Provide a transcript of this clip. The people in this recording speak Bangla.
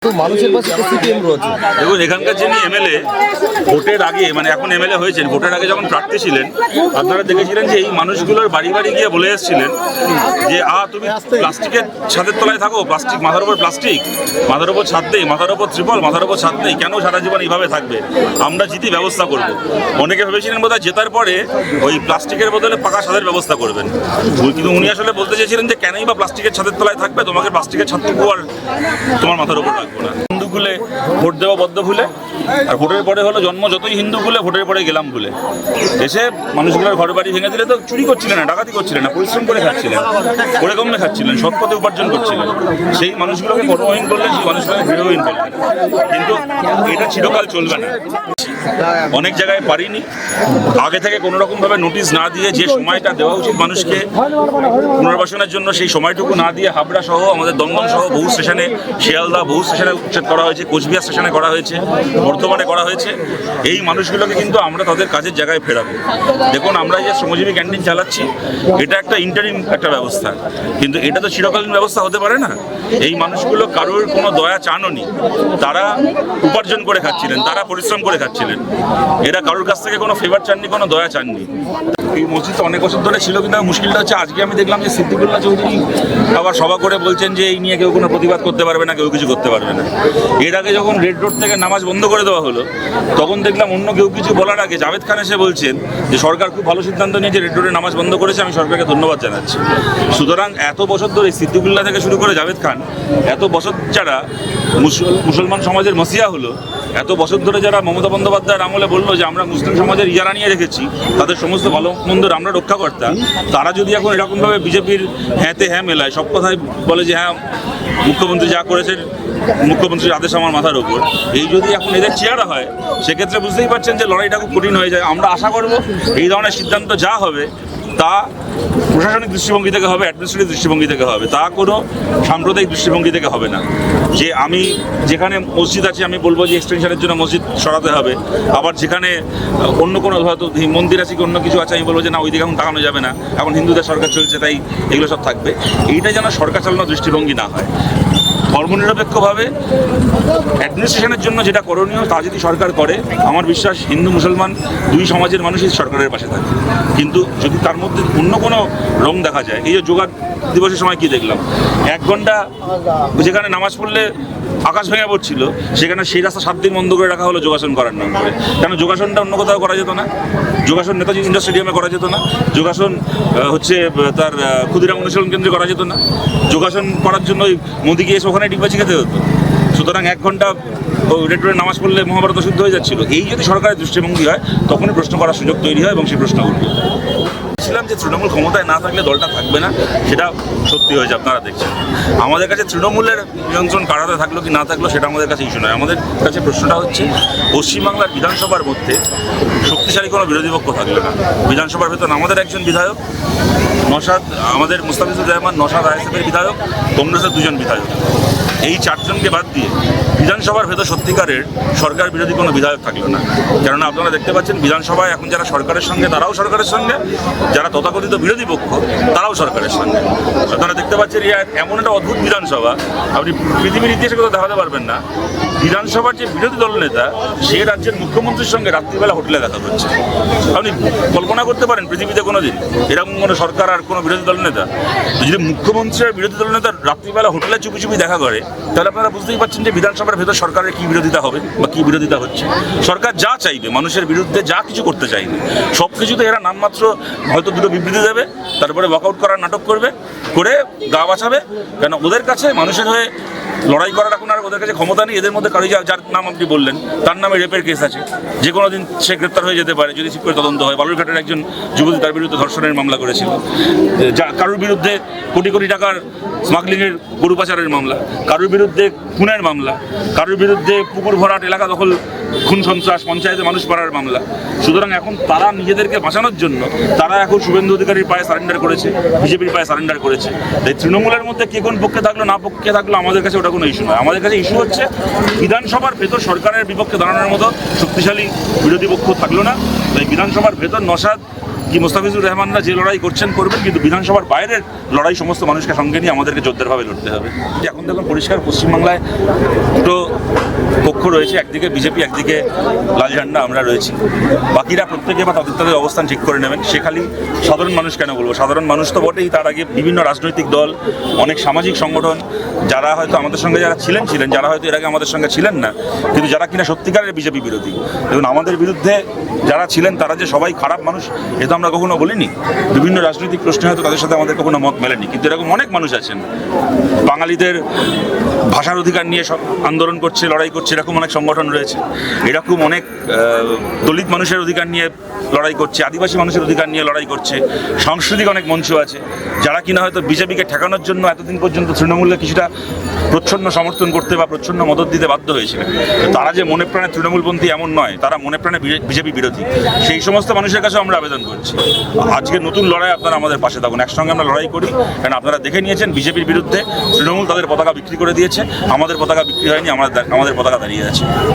মানুষের পাশে সিপিএম রয়েছে। দেখুন, এখানকার যিনি এমএলএ ভোটের আগে, মানে এখন এমএলএ হয়েছেন, ভোটের আগে যখন প্রার্থী ছিলেন, আপনারা দেখেছিলেন যে এই মানুষগুলোর বাড়ি বাড়ি গিয়ে বলে এসেছিলেন যে তুমি প্লাস্টিকের ছাদের তলায় থাকো, প্লাস্টিক মাথার উপর, প্লাস্টিক মাথার উপর ছাদ নেই, মাথার উপর ত্রিপল, মাথার উপর ছাদ নেই, কেন সারা জীবন এইভাবে থাকবে, আমরা জিতি ব্যবস্থা করব। অনেকে ভেবেছিলেন বোধহয় জেতার পরে ওই প্লাস্টিকের বদলে পাকা ছাদের ব্যবস্থা করবেন, কিন্তু উনি আসলে বলতে চেয়েছিলেন যে কেনই বা প্লাস্টিকের ছাদের তলায় থাকবে, তোমাকে প্লাস্টিকের ছাদটুকু আর তোমার মাথার উপর রাখবো না। হিন্দু খুলে ভোট দেওয়া বদ্ধ ভুলে, আর ভোটের পরে হলো জন্ম যতই হিন্দু খুলে, ভোটের পরে গেলাম ভুলে। এসে মানুষগুলোর ঘর বাড়ি ভেঙে দিলে তো চুরি করছিলেন না, ডাকাতি করছিলেন না, পরিশ্রম করে খাচ্ছিলেন, করে কমে খাচ্ছিলেন, সৎ পথে উপার্জন করছিলেন। সেই মানুষগুলোকে কর্মহীন করলেন, সেই মানুষগুলোকে গৃহহীন করলেন। কিন্তু এটা চিরকাল চলবে না। অনেক জায়গায় পারিনি, আগে থেকে কোনো রকমভাবে নোটিশ না দিয়ে যে সময়টা দেওয়া উচিত মানুষকে পুনর্বাসনের জন্য, সেই সময়টুকু না দিয়ে হাবড়া সহ আমাদের দমদম সহ বহু স্টেশনে, শিয়ালদা বহু স্টেশনে উচ্ছেদ করা হয়েছে, কোচবিহার স্টেশনে করা হয়েছে, বর্ধমানে করা হয়েছে। এই মানুষগুলোকে কিন্তু আমরা তাদের কাজের জায়গায় ফেরাবো। দেখুন, আমরা যে শ্রমজীবী ক্যান্টিন চালাচ্ছি, এটা একটা ইন্টারিম একটা ব্যবস্থা, কিন্তু এটা তো চিরকালীন ব্যবস্থা হতে পারে না। এই মানুষগুলো কারোর কোনো দয়া চাননি, তারা উপার্জন করে খাচ্ছিলেন, তারা পরিশ্রম করে খাচ্ছিলেন, এরা কারোর কাছ থেকে কোনো ফেভার চাননি, কোনো দয়া চাননি। এই মসজিদ অনেক বছর ধরে ছিল, কিন্তু মুশকিলটা হচ্ছে আজকে আমি দেখলাম যে সিদ্দিকুল্লাহ চৌধুরী আবার সভা করে বলছেন যে এই নিয়ে কেউ কোনো প্রতিবাদ করতে পারবে না, কেউ কিছু করতে পারবে না। এর আগে যখন রেড রোড থেকে নামাজ বন্ধ করে দেওয়া হলো, তখন দেখলাম অন্য কেউ কিছু বলার আগে জাভেদ খান এসে বলছেন যে সরকার খুব ভালো সিদ্ধান্ত নিয়েছে, রেড রোডে নামাজ বন্ধ করেছে, আমি সরকারকে ধন্যবাদ জানাচ্ছি। সুতরাং এত বছর ধরে সিদ্দিকুল্লাহ থেকে শুরু করে জাভেদ খান, এত বছর যারা মুসলমান সমাজের মসিয়া হলো, এত বছর ধরে যারা মমতা বন্দ্যোপাধ্যায়ের আমলে বললো যে আমরা মুসলিম সমাজের ইজারা নিয়ে রেখেছি, তাদের সমস্ত ভালো মন্দর আমরা রক্ষাকর্তা, তারা যদি এখন এরকমভাবে বিজেপির হ্যাঁতে হ্যাঁ মেলায়, সব কথাই বলে যে হ্যাঁ মুখ্যমন্ত্রী যা করেছেন, মুখ্যমন্ত্রীর আদেশ আমার মাথার ওপর, এই যদি এখন এদের চেয়ারা হয়, সেক্ষেত্রে বুঝতেই পারছেন যে লড়াইটা খুব কঠিন হয়ে যায়। আমরা আশা করব এই ধরনের সিদ্ধান্ত যা হবে তা প্রশাসনিক দৃষ্টিভঙ্গি থেকে হবে, অ্যাডমিনিস্ট্রেটিভ দৃষ্টিভঙ্গি থেকে হবে, তা কোনো সাম্প্রদায়িক দৃষ্টিভঙ্গি থেকে হবে না। যে আমি যেখানে মসজিদ আছে আমি বলবো যে এক্সটেনশনের জন্য মসজিদ সরাতে হবে, আবার যেখানে অন্য কোনো হয়তো মন্দির আছে কি অন্য কিছু আছে আমি বলবো যে না ওই দিকে এখন তাকানো যাবে না, এখন হিন্দুদের সরকার চলছে তাই এগুলো সব থাকবে। এইটা যেন সরকার চালানোর দৃষ্টিভঙ্গি না হয়। ধর্মনিরপেক্ষভাবে অ্যাডমিনিস্ট্রেশনের জন্য যেটা করণীয় তা যদি সরকার করে, আমার বিশ্বাস হিন্দু মুসলমান দুই সমাজের মানুষই সরকারের পাশে থাকে। কিন্তু যদি তার মধ্যে অন্য কোনো রং দেখা যায়, এই যে যোগা দিবসের সময় কি দেখলাম, 1 ঘন্টা যেখানে নামাজ পড়লে আকাশ ভেঙে পড়ছিল, সেখানে সেই রাস্তা 7 দিন বন্ধ করে রাখা হলো যোগাসন করার নাম করে। কেন যোগাসনটা অন্য কোথাও করা যেত না? যোগাসন নেতাজি ইন্ডোর স্টেডিয়ামে করা যেত না? যোগাসন হচ্ছে তার ক্ষুদিরাম অনুশীলন কেন্দ্রে করা যেত না? যোগাসন করার জন্য মোদিকে এসে ওখানে ডিগবাজি খেতে হতো। সুতরাং 1 ঘন্টা রেড রোডে নামাজ পড়লে মহাভারত শুদ্ধ হয়ে যাচ্ছিল। এই যদি সরকারের দৃষ্টিভঙ্গি হয়, তখনই প্রশ্ন করার সুযোগ তৈরি হয় এবং সেই প্রশ্ন উঠবে। ছিলাম যে তৃণমূল ক্ষমতায় না থাকলে দলটা থাকবে না, সেটা সত্যি হয়েছে, আপনারা দেখছেন। আমাদের কাছে তৃণমূলের নিয়ন্ত্রণ কারাতে থাকলো কি না থাকলো সেটা আমাদের কাছে ইস্যু নয়। আমাদের কাছে প্রশ্নটা হচ্ছে পশ্চিমবাংলার বিধানসভার মধ্যে শক্তিশালী কোনো বিরোধী পক্ষ থাকলো না। বিধানসভার ভেতর আমাদের একজন বিধায়ক নওশাদ, আমাদের মুস্তাফিজুর রহমান নওশাদ আইএসএফের বিধায়ক, কংগ্রেসের 2 জন বিধায়ক, এই 4 জনকে বাদ দিয়ে বিধানসভার ভেতর সত্যিকারের সরকার বিরোধী কোনো বিধায়ক থাকলো না। কেননা আপনারা দেখতে পাচ্ছেন বিধানসভায় এখন যারা সরকারের সঙ্গে তারাও সরকারের সঙ্গে, যারা তথাকথিত বিরোধী পক্ষ তারাও সরকারের সঙ্গে। আপনারা দেখতে পাচ্ছেন এমন একটা অদ্ভুত বিধানসভা আপনি পৃথিবীর ইতিহাসে কোথাও দেখাতে পারবেন না। বিধানসভার যে বিরোধী দলনেতা, সে রাজ্যের মুখ্যমন্ত্রীর সঙ্গে রাত্রিবেলা হোটেলে দেখা করছে। আপনি কল্পনা করতে পারেন পৃথিবীতে কোনো দিন এরকম কোনো সরকার আর কোনো বিরোধী দলনেতা, যদি মুখ্যমন্ত্রী আর বিরোধী দলনেতা রাত্রিবেলা হোটেলে চুপি চুপি দেখা করে, তাহলে আপনারা বুঝতেই পারছেন যে বিধানসভার ভেতর সরকারের কী বিরোধিতা হবে বা কী বিরোধিতা হচ্ছে। সরকার যা চাইবে, মানুষের বিরুদ্ধে যা কিছু করতে চাইবে, সব কিছুতে এরা নামমাত্র হয়তো 2টো বিবৃতি দেবে, তারপরে ওয়াকআউট করার নাটক করবে, করে গা বাঁচাবে। কেন ওদের কাছে মানুষের হয়ে লড়াই করার এখন আর ওদের কাছে ক্ষমতা নেই। এদের মধ্যে কারো যার নাম আপনি বললেন, তার নামে রেপের কেস আছে, যে কোনো দিন সে গ্রেপ্তার হয়ে যেতে পারে যদি ঠিক করে তদন্ত হয়। বালুরঘাটের একজন যুবতী, তার বিরুদ্ধে ধর্ষণের মামলা করেছিল। কারোর বিরুদ্ধে কোটি কোটি টাকার স্মাগলিংয়ের, গরু পাচারের মামলা, কারোর বিরুদ্ধে খুনের মামলা, কারোর বিরুদ্ধে পুকুর ভরাট, এলাকা দখল, খুন সন্ত্রাস, পঞ্চায়েতে মানুষ মারার মামলা। সুতরাং এখন তারা নিজেদেরকে বাঁচানোর জন্য তারা এখন শুভেন্দু অধিকারীর পায়ে সারেন্ডার করেছে, বিজেপির পায়ে সারেন্ডার করেছে। তাই তৃণমূলের মধ্যে কে কোন পক্ষে থাকলো না পক্ষে থাকলো আমাদের কাছে ওটা কোনো ইস্যু নয়। আমাদের কাছে ইস্যু হচ্ছে বিধানসভার ভেতর সরকারের বিপক্ষে দাঁড়ানোর মতো শক্তিশালী বিরোধী পক্ষ থাকলো না। তাই বিধানসভার ভেতর নওশাদ কি মোস্তাফিজুর রহমানরা যে লড়াই করছেন করবেন, কিন্তু বিধানসভার বাইরের লড়াই সমস্ত মানুষকে সঙ্গে নিয়ে আমাদেরকে যোদ্ধেরভাবে লড়তে হবে। এখন দেখুন পরিষ্কার পশ্চিমবাংলায় দুটো পক্ষ রয়েছে, একদিকে বিজেপি, একদিকে লাল ঝান্ডা আমরা রয়েছি। বাকিরা প্রত্যেকে বা তাদের অবস্থান ঠিক করে নেবেন। সে খালি সাধারণ মানুষ কেন বলবো, সাধারণ মানুষ তো বটেই, তার আগে বিভিন্ন রাজনৈতিক দল, অনেক সামাজিক সংগঠন, যারা হয়তো আমাদের সঙ্গে যারা ছিলেন, যারা হয়তো এর আগে আমাদের সঙ্গে ছিলেন না, কিন্তু যারা কিনা সত্যিকারের বিজেপি বিরোধী। দেখুন আমাদের বিরুদ্ধে যারা ছিলেন তারা যে সবাই খারাপ মানুষ এ তো আমরা কখনো বলিনি। বিভিন্ন রাজনৈতিক প্রশ্নে হয়তো তাদের সাথে আমাদের কখনো মত মেলেনি, কিন্তু এরকম অনেক মানুষ আছেন বাঙালিদের ভাষার অধিকার নিয়ে আন্দোলন করছে, লড়াই করছে, এরকম অনেক সংগঠন রয়েছে। এরকম অনেক দলিত মানুষের অধিকার নিয়ে লড়াই করছে, আদিবাসী মানুষের অধিকার নিয়ে লড়াই করছে, সাংস্কৃতিক অনেক মঞ্চ আছে যারা কিনা হয়তো বিজেপিকে ঠেকানোর জন্য এতদিন পর্যন্ত তৃণমূলকে কিছুটা প্রচ্ছন্ন সমর্থন করতে বা প্রচ্ছন্ন মদত দিতে বাধ্য হয়েছিলেন। তারা যে মনে প্রাণে তৃণমূলপন্থী এমন নয়, তারা মনে প্রাণে বিজেপি বিরোধী। সেই সমস্ত মানুষের কাছে আমরা আবেদন করছি, আজকে নতুন লড়াই আপনারা আমাদের পাশে থাকুন, একসঙ্গে আমরা লড়াই করি। কারণ আপনারা দেখে নিয়েছেন বিজেপির বিরুদ্ধে তৃণমূল তাদের পতাকা বিক্রি করে দিয়েছে, আমাদের পতাকা বিক্রি হয়নি, আমাদের পতাকা দাঁড়িয়ে আছে।